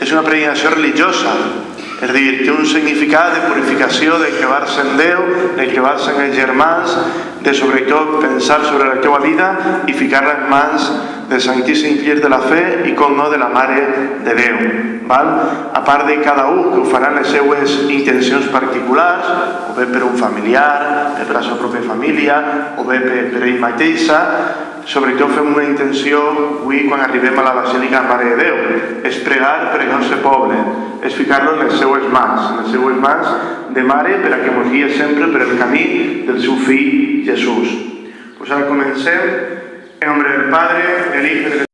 és una peregrinació religiosa, és a dir, té un significat de purificació, de crevar-se en Déu, de crevar-se en els germans, de sobretot pensar sobre la teua vida i ficar-la en mans del Santíssim Fill de la Fe i, com no, de la Mare de Déu. Val? A part de cada un que ho farà en les seues intencions particulars, o bé per un familiar, bé per la seva pròpia família, o bé per ell mateixa, sobretot fem una intenció avui quan arribem a la Basílica Mare de Déu, és pregar per el nostre poble, és ficar-lo en les seues mans de Mare, per a que ens guie sempre per el camí del seu fill Jesús. Pues ara comencem. En nombre del Padre, del Hijo y del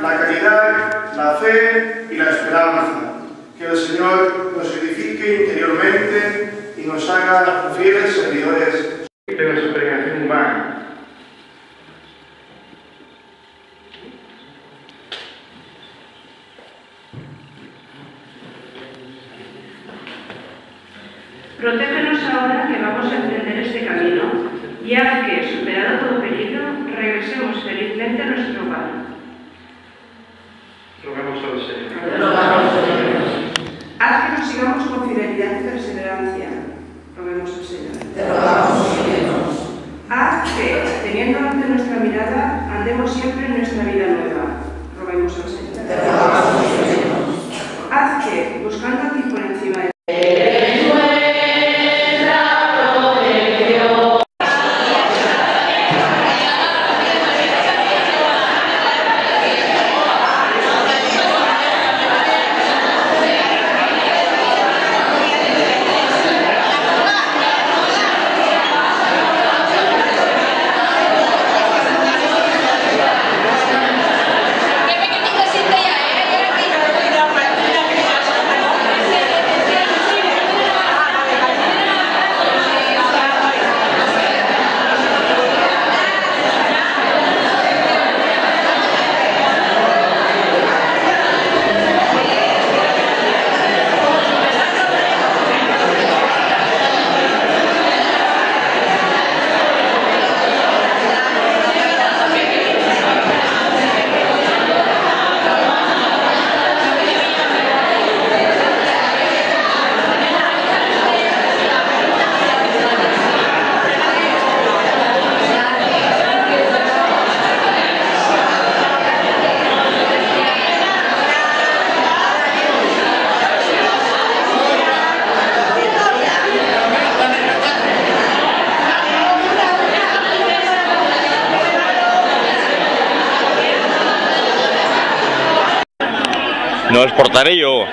la caridad, la fe y la esperanza. Que el Señor nos edifique interiormente y nos haga fieles servidores de nuestra peregrinación humana. Protégenos ahora que vamos a emprender este camino y haz que, superado todo peligro, regresemos felizmente a nuestro hogar. Rogamos al Señor. Haz que nos sigamos con fidelidad y perseverancia. Roguemos al Señor. Haz que, teniendo ante nuestra mirada, andemos siempre en nuestra vida nueva. Roguemos al Señor. Haz que, buscando a ti por encima de No los portaré yo.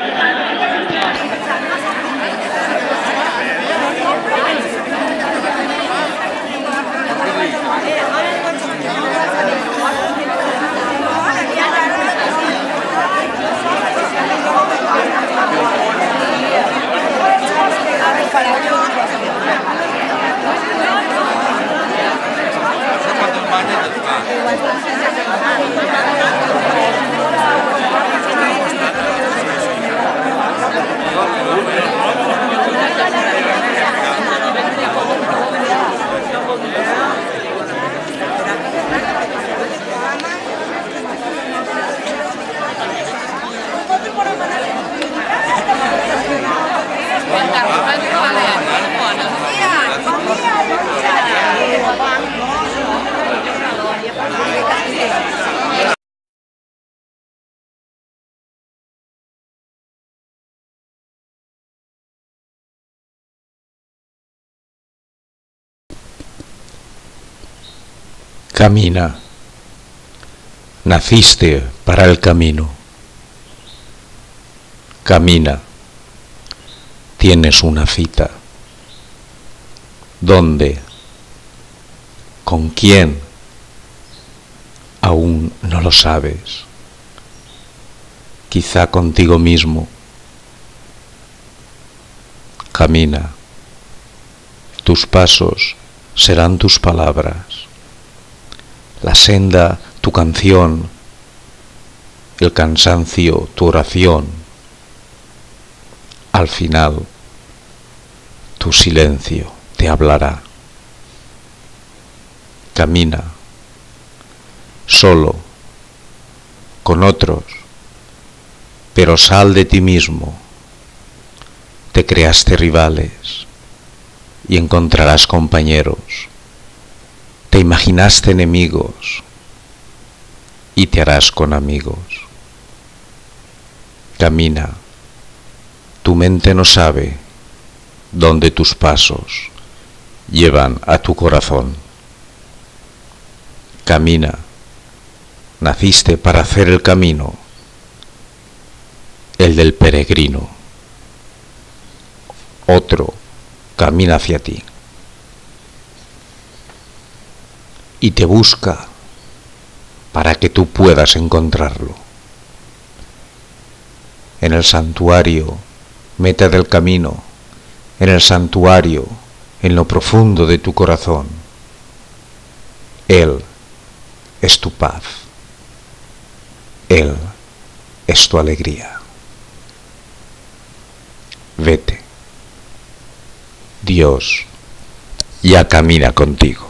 Camina. Naciste para el camino. Camina. Tienes una cita. ¿Dónde? ¿Con quién? Aún no lo sabes. Quizá contigo mismo. Camina. Tus pasos serán tus palabras. La senda, tu canción. El cansancio, tu oración. Al final, tu silencio te hablará. Camina. Solo, con otros, pero sal de ti mismo. Te creaste rivales y encontrarás compañeros. Te imaginaste enemigos y te harás con amigos. Camina. Tu mente no sabe dónde tus pasos llevan a tu corazón. Camina. Naciste para hacer el camino, el del peregrino. Otro camina hacia ti y te busca para que tú puedas encontrarlo. En el santuario, meta del camino, en el santuario, en lo profundo de tu corazón. Él es tu paz. Él es tu alegría. Vete. Dios ya camina contigo.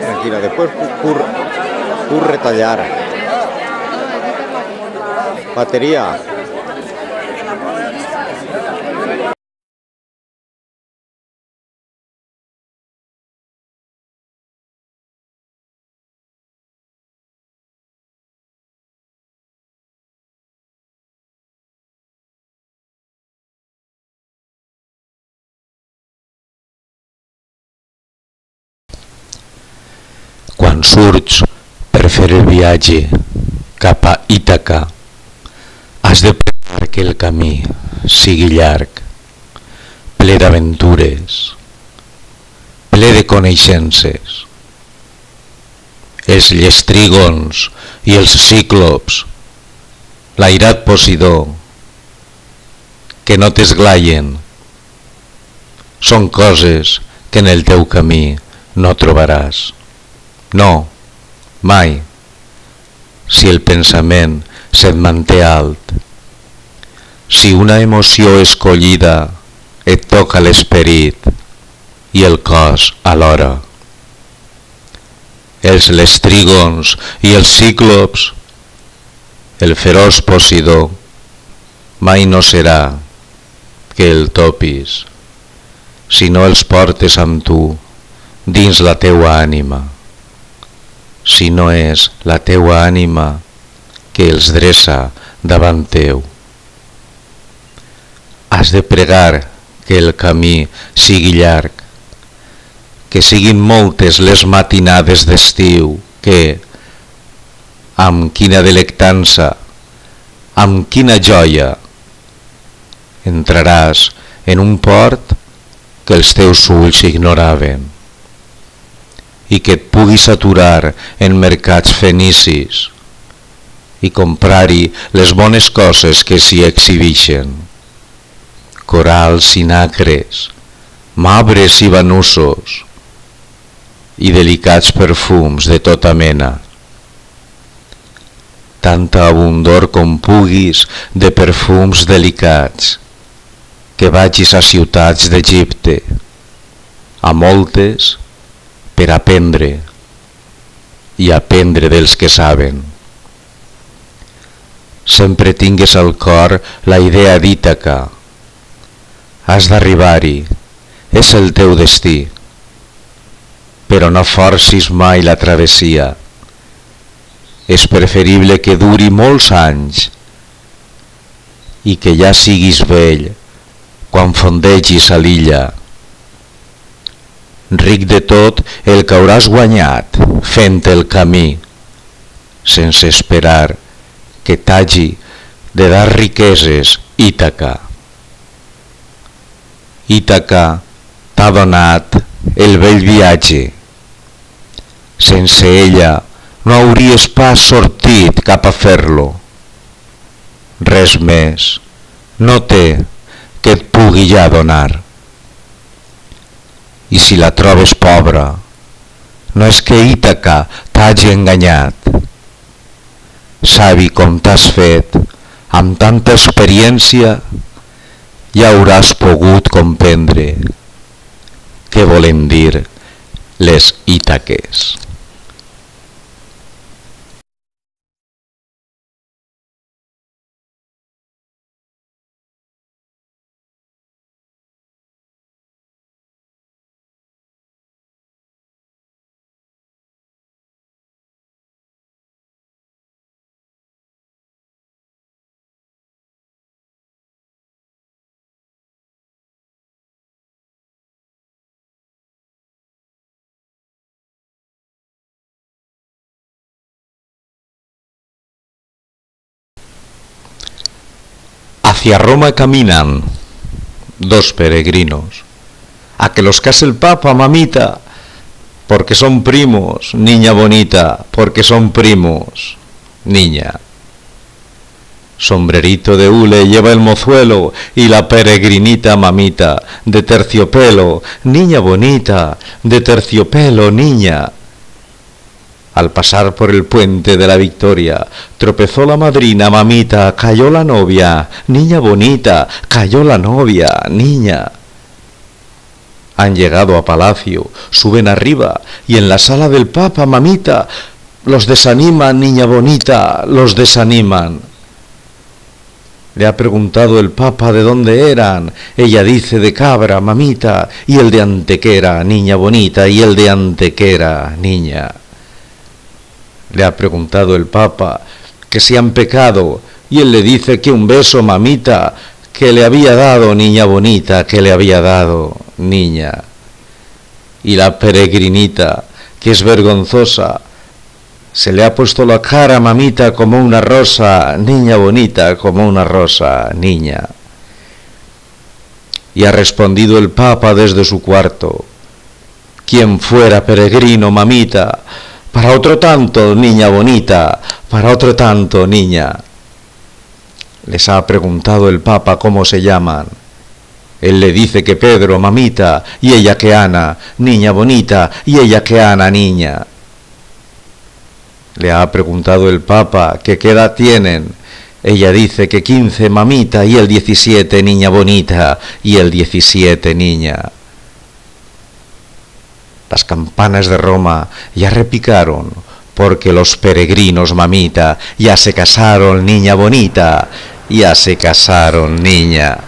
Tranquila, después pur retallar. Batería. Quan surts per fer el viatge cap a Ítaca, has de pensar que el camí sigui llarg, ple d'aventures, ple de coneixences. Els llestrígons i els cíclops, l'airat Posidó, que no t'esglaien, són coses que en el teu camí no trobaràs. No, mai, si el pensament se't manté alt, si una emoció escollida et toca l'esperit i el cos alhora. Els lestrígons i els cíclops, el feroç Posidó, mai no serà que el topis, si no els portes amb tu dins la teua ànima, si no és la teua ànima que els dreça davant teu. Has de pregar que el camí sigui llarg, que siguin moltes les matinades d'estiu que, amb quina delectança, amb quina joia, entraràs en un port que els teus ulls ignoraven i que et puguis aturar en mercats fenicis i comprar-hi les bones coses que s'hi exhibixen, corals i nacres, mabres i banussos i delicats perfums de tota mena. Tanta abundor com puguis de perfums delicats, que vagis a ciutats d'Egipte, a moltes, per aprendre i aprendre dels que saben. Sempre tingues al cor la idea d'Ítaca. Has d'arribar-hi, és el teu destí, però no forcis mai la travessia. És preferible que duri molts anys i que ja siguis vell quan fondegis a l'illa, ric de tot el que hauràs guanyat fent el camí, sense esperar que t'hagi de dar riqueses Ítaca. Ítaca t'ha donat el bell viatge. Sense ella no hauries pas sortit cap a fer-lo. Res més no té que et pugui ja donar. I si la trobes pobra, no és que Ítaca t'hagi enganyat. Savi com t'has fet, amb tanta experiència, ja hauràs pogut comprendre què volen dir les Ítaques. Hacia Roma caminan dos peregrinos, a que los case el Papa, mamita, porque son primos, niña bonita, porque son primos, niña. Sombrerito de hule lleva el mozuelo y la peregrinita mamita, de terciopelo, niña bonita, de terciopelo, niña. Al pasar por el puente de la Victoria, tropezó la madrina, mamita, cayó la novia, niña bonita, cayó la novia, niña. Han llegado a palacio, suben arriba, y en la sala del Papa, mamita, los desaniman, niña bonita, los desaniman. Le ha preguntado el Papa de dónde eran, ella dice de Cabra, mamita, y el de Antequera, niña bonita, y el de Antequera, niña. Le ha preguntado el Papa que si han pecado y él le dice que un beso, mamita, que le había dado, niña bonita, que le había dado, niña. Y la peregrinita, que es vergonzosa, se le ha puesto la cara, mamita, como una rosa, niña bonita, como una rosa, niña. Y ha respondido el Papa desde su cuarto: quien fuera peregrino, mamita, para otro tanto, niña bonita, para otro tanto, niña. Les ha preguntado el Papa cómo se llaman, Él le dice que Pedro, mamita, y ella que Ana, niña bonita, y ella que Ana, niña. Le ha preguntado el Papa que qué edad tienen. Ella dice que 15, mamita, y el 17, niña bonita, y el 17, niña. Las campanas de Roma ya repicaron, porque los peregrinos, mamita, ya se casaron, niña bonita, ya se casaron, niña.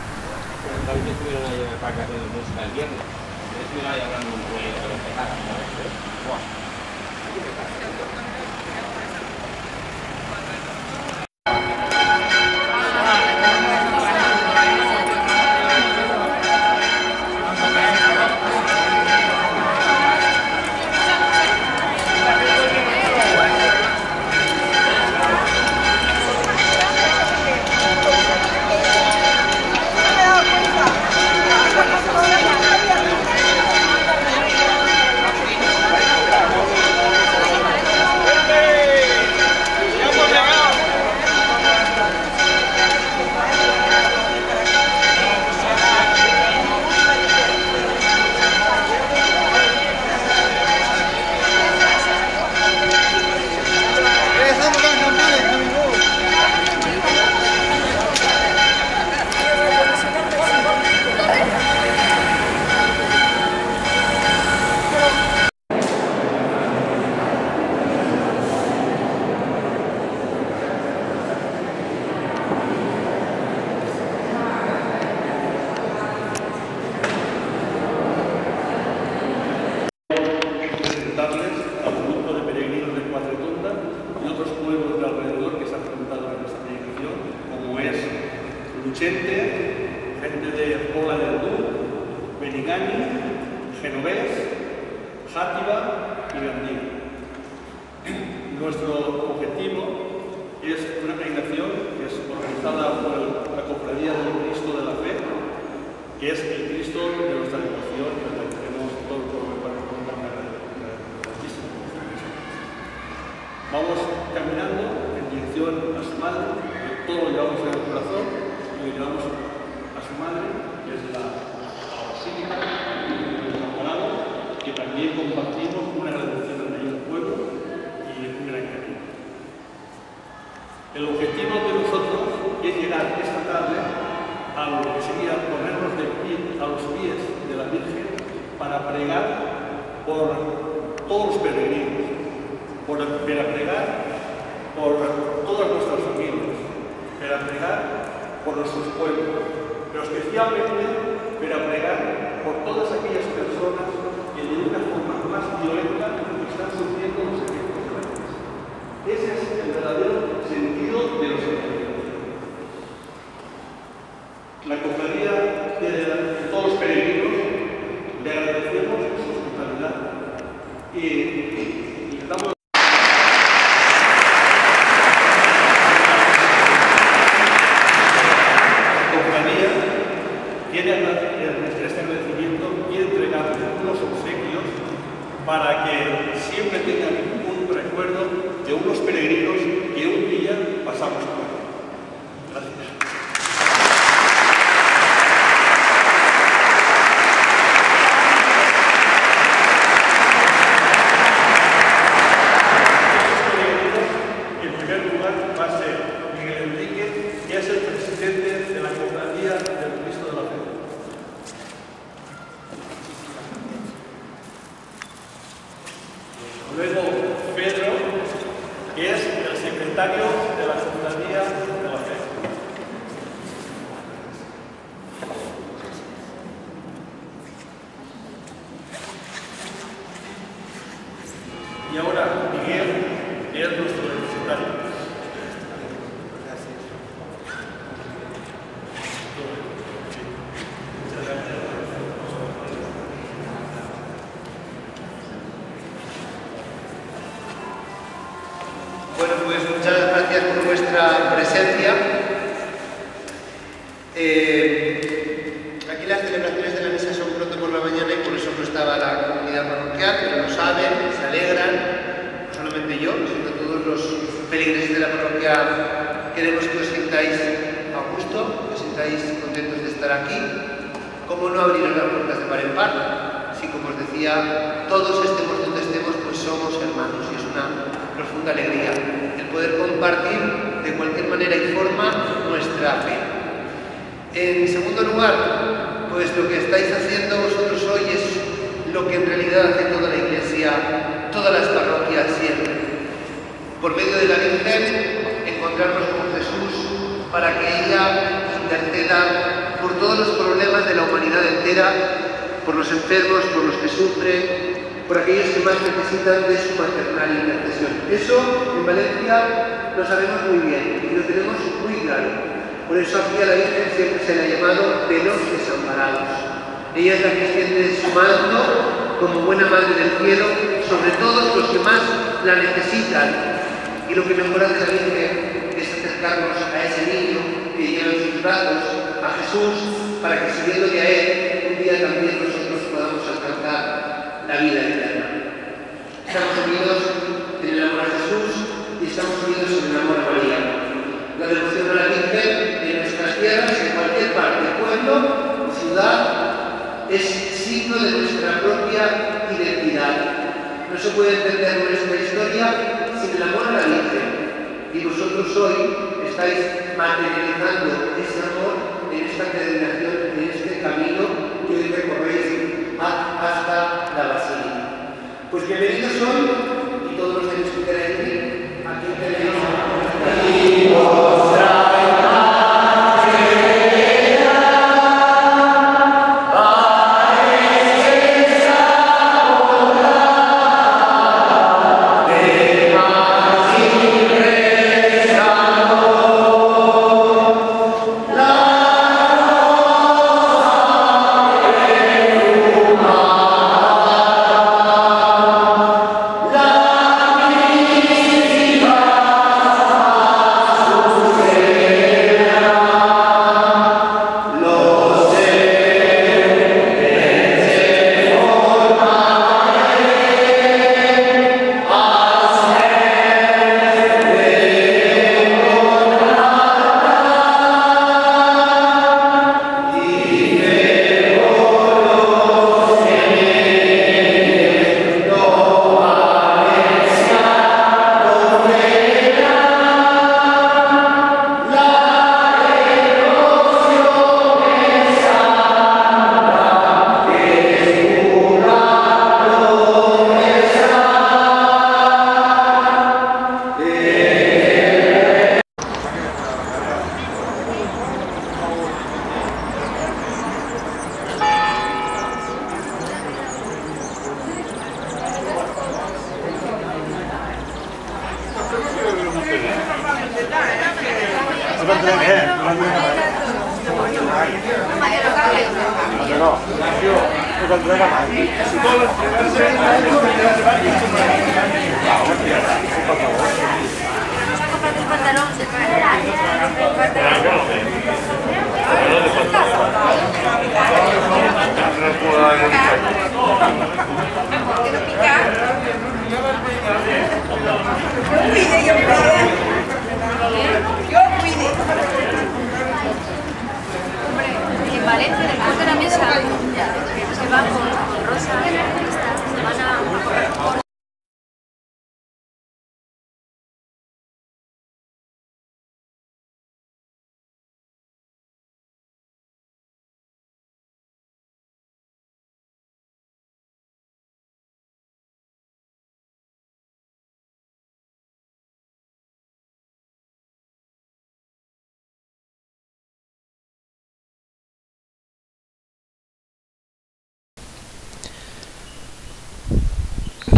gente de Pola del Dú, Benigani, Genovés, Játiva y Gandia. Nuestro objetivo es una peregrinación que es organizada por la Cofradía del Cristo de la Fe, que es el Cristo de nuestra devoción, en la que tenemos todo el pueblo para contar la Santísima. Vamos caminando en dirección a su madre, todo lo llevamos en el corazón, y lo llevamos a su madre, que es la Basílica del Enamorado, que también compartimos una gran devoción en el pueblo y un gran cariño. El objetivo de nosotros es llegar esta tarde a lo que sería ponernos de pie a los pies de la Virgen para pregar por todos los peregrinos, para pregar por todas nuestras familias, para pregar por nuestros pueblos, pero especialmente para pregar por todas aquellas personas que de una forma más violenta están sufriendo los efectos de la crisis. Ese es el verdadero sentido de los peregrinos. La cofradía de todos los peregrinos le agradecemos su hospitalidad y le damos. Este agradecimiento y entregarles unos obsequios para que siempre tengan un recuerdo de unos peregrinos que un día pasamos por aquí. Gracias. En primer lugar va a ser Miguel Enrique, que es el presidente de la Cofradía del Cristo de la Fe. Luego Pedro, que es el secretario de la Cofradía de la Fe. Y ahora Miguel, que es nuestro representante. Bueno, pues muchas gracias por vuestra presencia. Aquí las celebraciones de la misa son pronto por la mañana y por eso no estaba la comunidad parroquial, pero lo saben, se alegran, no solamente yo, sino todos los feligreses de la parroquia. Queremos que os sintáis a gusto, que os sintáis contentos de estar aquí, ¿Cómo no abrir las puertas de par en par? Si, como os decía, todos estemos donde estemos, pues somos hermanos, y es una profunda alegría el poder compartir de cualquier manera y forma nuestra fe. En segundo lugar, pues lo que estáis haciendo vosotros hoy es lo que en realidad hace toda la Iglesia, todas las parroquias siempre. Por medio de la Virgen, encontrarnos con Jesús para que ella interceda por todos los problemas de la humanidad entera, por los enfermos, por los que sufren, por aquellos que más necesitan de su maternal intercesión. Eso en Valencia lo sabemos muy bien y lo tenemos muy claro. Por eso aquí a la Virgen siempre se le ha llamado de los desamparados. Ella es la que extiende su manto como buena madre del cielo sobre todos los que más la necesitan. Y lo que mejor hace la Virgen es acercarnos a ese niño que lleva en sus brazos, a Jesús, para que siguiéndole a Él, un día también nosotros podamos alcanzar la vida eterna. Estamos unidos en el amor a Jesús y estamos unidos en el amor a María. La devoción a la Virgen en nuestras tierras, en cualquier parte, pueblo o ciudad, es signo de nuestra propia identidad. No se puede entender nuestra historia sin el amor a la Virgen. Y vosotros hoy estáis materializando ese amor en esta peregrinación, en este camino que hoy recorréis hasta la Basílica. Pues bienvenidos hoy, y todos los que queráis venir, aquí tenemos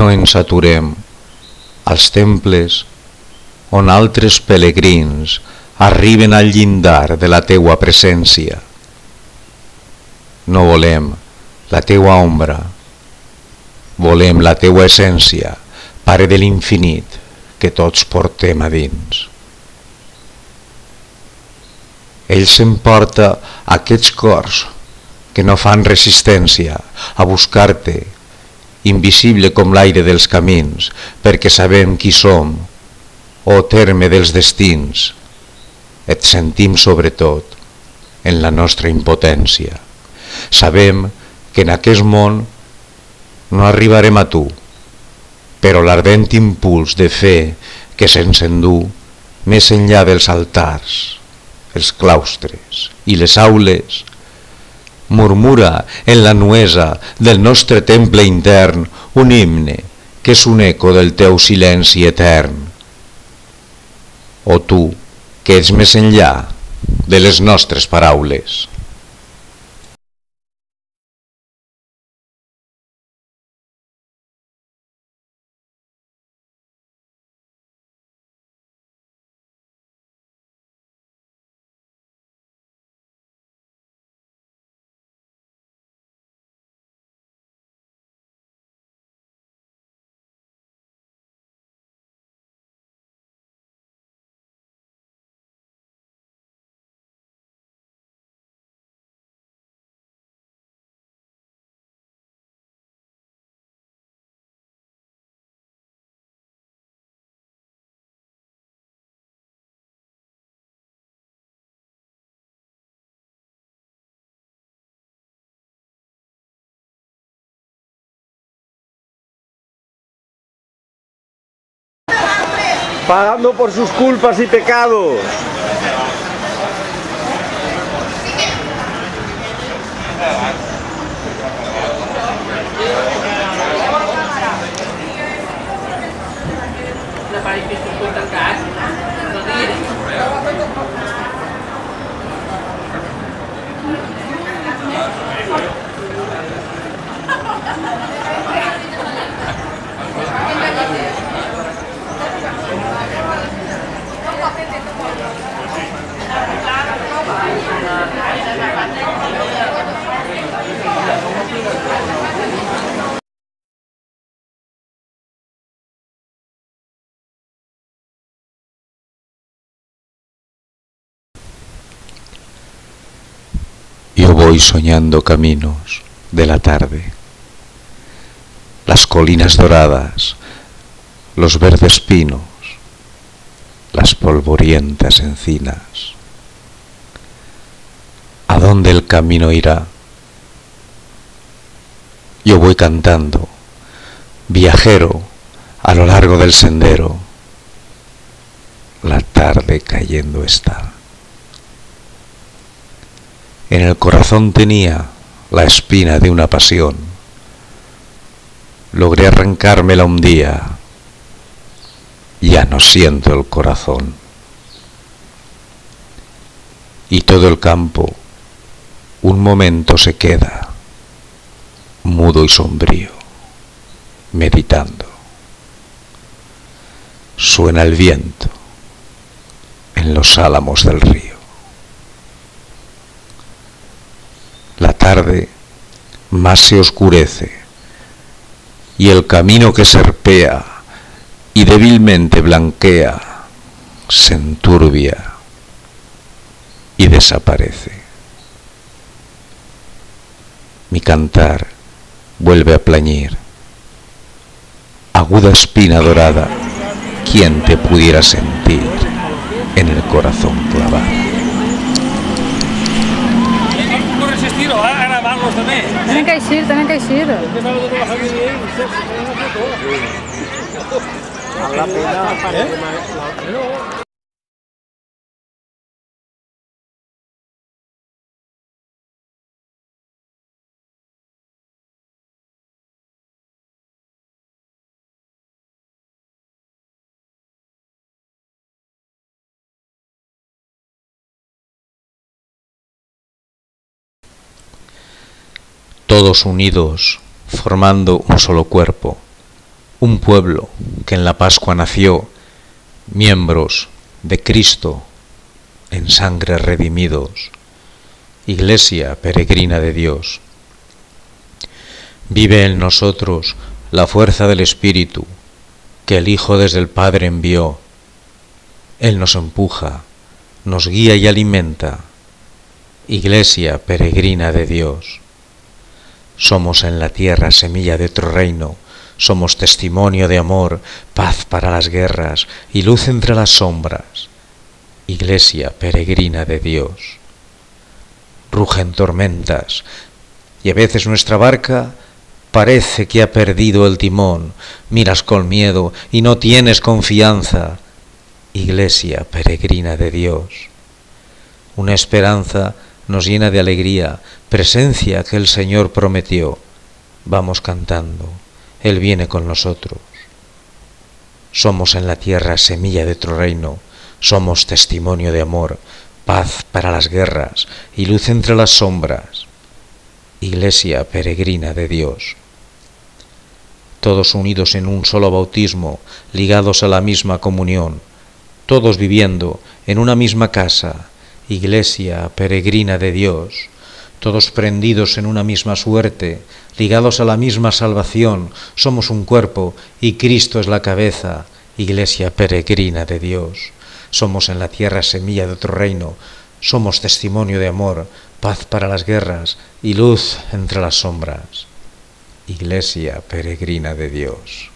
no ens aturem als temples on altres pelegrins arriben al llindar de la teua presència. No volem la teua ombra, volem la teua essència, Pare de l'infinit, que tots portem a dins. Ell s'emporta aquests cors que no fan resistència a buscar-te, invisible com l'aire dels camins, perquè sabem qui som, o terme dels destins. Et sentim sobretot en la nostra impotència. Sabem que en aquest món no arribarem a tu, però l'ardent impuls de fe que se'ns endú més enllà dels altars, els claustres i les aules, murmura en la nuesa del nostre temple intern un himne que és un eco del teu silenci etern. O tu, que ets més enllà de les nostres paraules. Pagando por sus culpas y pecados. Yo voy soñando caminos de la tarde, las colinas doradas, los verdes pinos, las polvorientas encinas. ¿A dónde el camino irá? Yo voy cantando, viajero a lo largo del sendero. La tarde cayendo está. En el corazón tenía la espina de una pasión. Logré arrancármela un día. Ya no siento el corazón. Y todo el campo un momento se queda, mudo y sombrío, meditando. Suena el viento en los álamos del río. La tarde más se oscurece y el camino que serpea y débilmente blanquea se enturbia y desaparece. Mi cantar vuelve a plañir. Aguda espina dorada, ¿quién te pudiera sentir en el corazón clavado? Tienen que eixir, tienen que eixir. La pena. Todos unidos, formando un solo cuerpo, un pueblo que en la Pascua nació, miembros de Cristo, en sangre redimidos, Iglesia peregrina de Dios. Vive en nosotros la fuerza del Espíritu que el Hijo desde el Padre envió. Él nos empuja, nos guía y alimenta, Iglesia peregrina de Dios. Somos en la tierra semilla de otro reino, somos testimonio de amor, paz para las guerras y luz entre las sombras, Iglesia peregrina de Dios. Rugen tormentas y a veces nuestra barca parece que ha perdido el timón. Miras con miedo y no tienes confianza. Iglesia peregrina de Dios. Una esperanza nos llena de alegría, presencia que el Señor prometió. Vamos cantando, Él viene con nosotros. Somos en la tierra semilla de otro reino, somos testimonio de amor, paz para las guerras y luz entre las sombras. Iglesia peregrina de Dios. Todos unidos en un solo bautismo, ligados a la misma comunión, todos viviendo en una misma casa, Iglesia peregrina de Dios, todos prendidos en una misma suerte, ligados a la misma salvación, somos un cuerpo y Cristo es la cabeza, Iglesia peregrina de Dios. Somos en la tierra semilla de otro reino, somos testimonio de amor, paz para las guerras y luz entre las sombras. Iglesia peregrina de Dios.